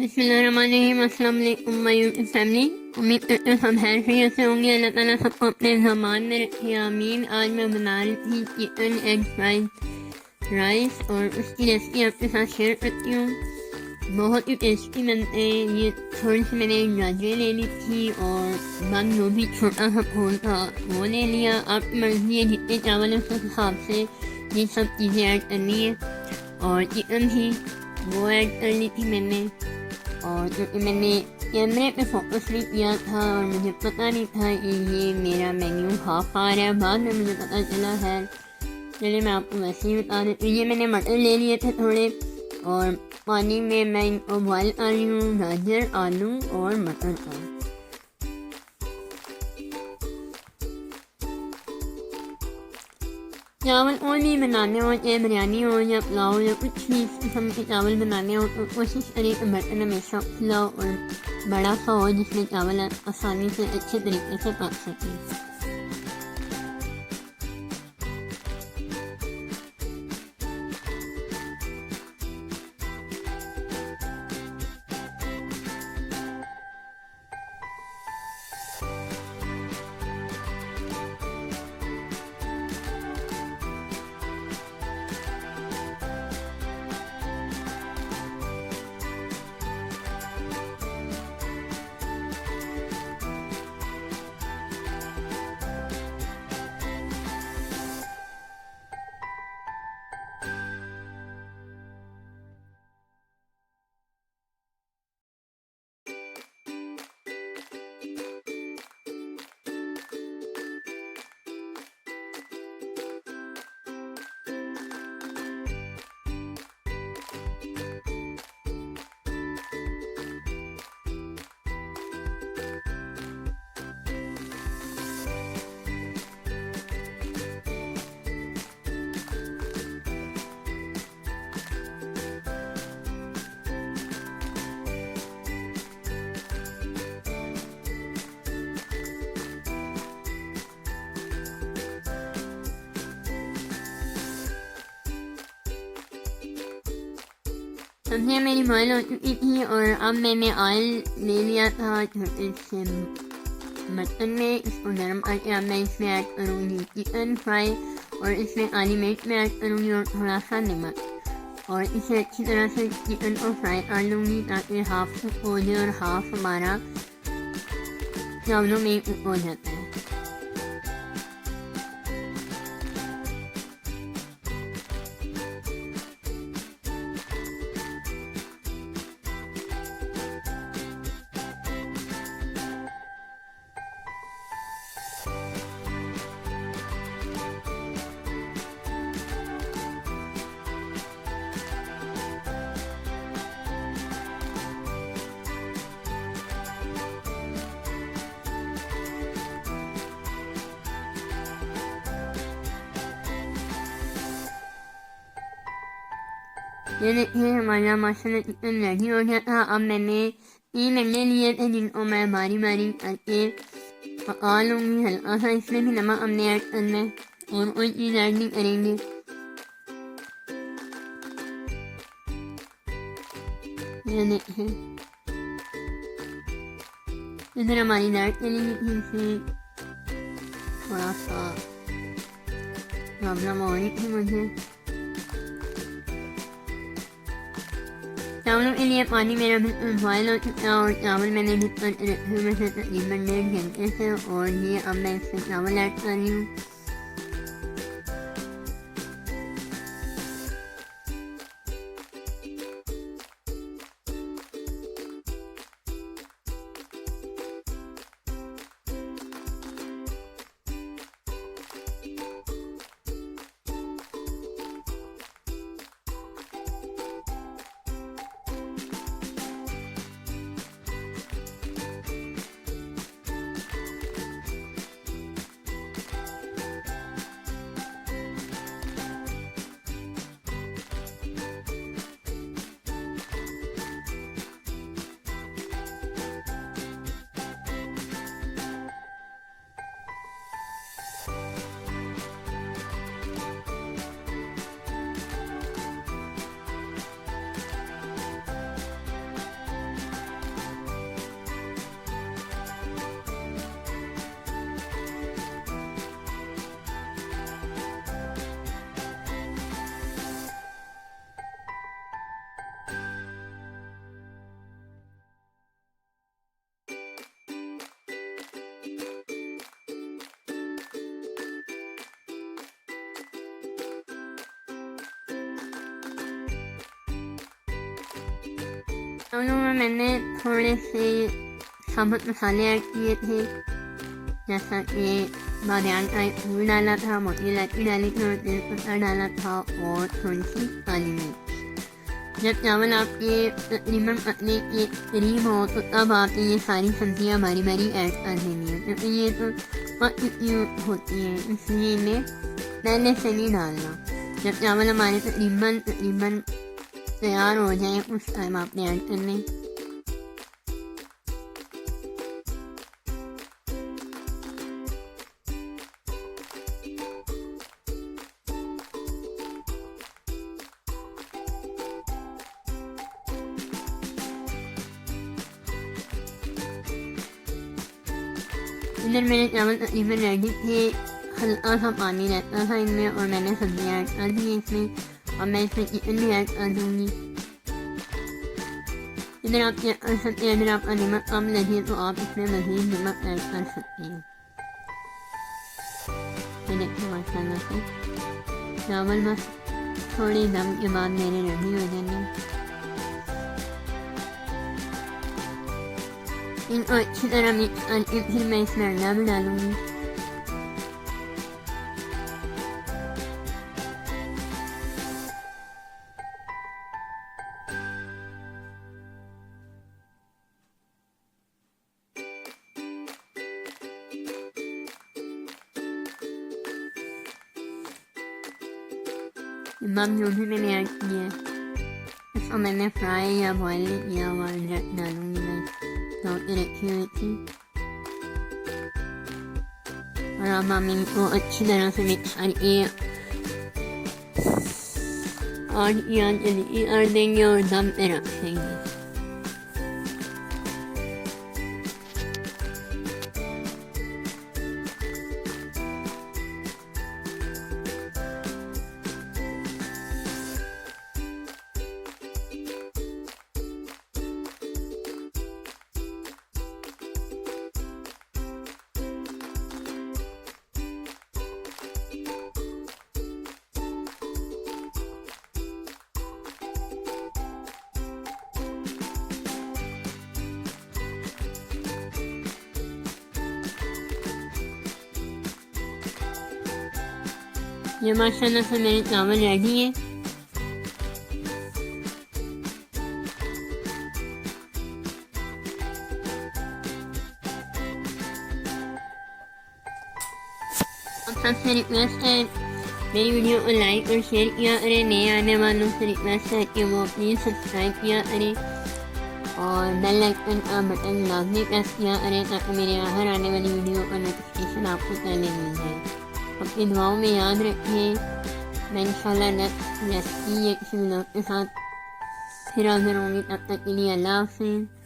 बिस्मिल्लाहिर्रहमानिर्रहीम। अस्सलाम वालेकुम माय यूट्यूब फैमिली। उम्मीद करते हैं सब खैरियत से होंगे। अल्लाह ताला सबको अपने ज़मान में रखे, आमीन। आज मैं बना रही थी चिकन एग फ्राइड राइस और उसकी रेसिपी आपके साथ शेयर करती हूँ। बहुत ही टेस्टी बनते हैं। ये थोड़ी सी मैंने गाजरें ले ली थी और बंद गोभी छोटा सा फूल था वो ले लिया। आपकी मर्ज़ी है, जितने चावल है उस हिसाब से ये सब चीज़ें ऐड करनी है। और चिकन थी वो ऐड कर ली थी मैंने। और क्योंकि मैंने कैमरे पे फोकस नहीं किया था और मुझे पता नहीं था कि ये मेरा मेन्यू हाफ आ रहा है, बाद में मुझे पता चला है। चलिए मैं आपको वैसे ही बता देती हूँ। ये मैंने मटर ले लिए थे थोड़े और पानी में मैं इनको बॉयल कर रही हूँ, गाजर, आलू और मटर का। चावल और भी बनाने हो, चाहे बिरयानी हो या पुलाव या कुछ भी किस्म के चावल बनाने हो तो कोशिश करें कि बर्तन हमेशा खुला और बड़ा सा हो जिसमें चावल आसानी से अच्छे तरीके से पक सकें। सब्जियाँ मेरी बॉयल हो चुकी थी और अब मैंने ऑयल ले लिया था छोटे से बर्तन में। इसको गर्म करके अब मैं इसमें ऐड करूँगी चिकन फ्राई और इसमें काली मिर्च में ऐड करूँगी और थोड़ा सा नमक। और इसे अच्छी तरह से चिकन को फ्राई कर लूँगी ताकि हाफ कुक हो जाए और हाफ हमारा चावलों में कुक हो जाता है। ये देखिए हमारा माशाल्लाह चिकन रेडी हो गया था। अब मैंने 3 अंडे लिए थे जिनको मैं बारी बारी करके पका लूँगी। हल्का सा इसमें भी नमक हमने ऐड करना है और कोई चीज़ ऐड नहीं करेंगे। ये देखिए इधर हमारी दाल चली गई थी, इसे थोड़ा सा प्रॉब्लम हो रही थी मुझे। चावलों के लिए पानी मेरा बिल्कुल बॉयल हो चुका है और चावल मैंने भितर रखे हुए थे तकरीबन 1.5 घंटे से। और ये अब मैं इसमें चावल ऐड कर रही हूँ। दोनों में मैंने थोड़े से साबुत मसाले ऐड किए थे, जैसा कि बादाम का एक फूल डाला था, मोटी इलायची डाली थी और तेजपत्ता डाला था और थोड़ी सी काली मिर्च। जब चावल आपके तकरीबन पकने के करीब हो तो तब आप ये सारी सब्जियां बारी बारी ऐड कर देनी है, क्योंकि ये तो पक चुकी होती है, इसलिए इन्हें पहले से नहीं डालना। जब चावल हमारे तकरीबन तैयार हो जाए उस टाइम आपने ऐड करने। इधर मेरे चावल तकरीबन रेडी थे, हल्का सा पानी रहता था इनमें और मैंने सब्जियाँ ऐड कर दी इसमें। अब मैं इसमें चिकन भी ऐड कर दूँगी। इधर आप चेक कर सकते हैं, अगर आपका नमक कम लगे तो आप इसमें मज़ीद नमक ऐड कर सकते हैं। ये देखिए माशाल्लाह से चावल बस थोड़ी दम के बाद मेरे रेडी हो जाएंगे। इनको अच्छी तरह मिक्स करके फिर मैं इसमें अंडा भी डालूंगी। इमाम जो भी मैंने ऐड किया है इसको मैंने फ्राई या बॉयल नहीं किया हुआ, डालूंगी मैं तो रखी हुई थी। और अब हम इनको अच्छी तरह से मिक्स करके और देंगे और दम पे रख देंगे। ये माशाल्लाह से मेरे चावल रेडी है। अब सबसे रिक्वेस्ट है मेरी वीडियो को लाइक और शेयर किया करें। नए आने वालों से रिक्वेस्ट है कि वो प्लीज़ सब्सक्राइब किया करें और बेल आइकन का बटन लाजमी प्रेस किया करें ताकि मेरे हर आने वाली वीडियो का नोटिफिकेशन आपको पहले मिल जाए। अपनी दुआओं में याद रखिए। मैं इंशाल्लाह नेक्स्ट रेसिपी एक वीडियो के साथ फिर हाजिर होंगी। तब तक के लिए अल्लाह हाफ़िज़।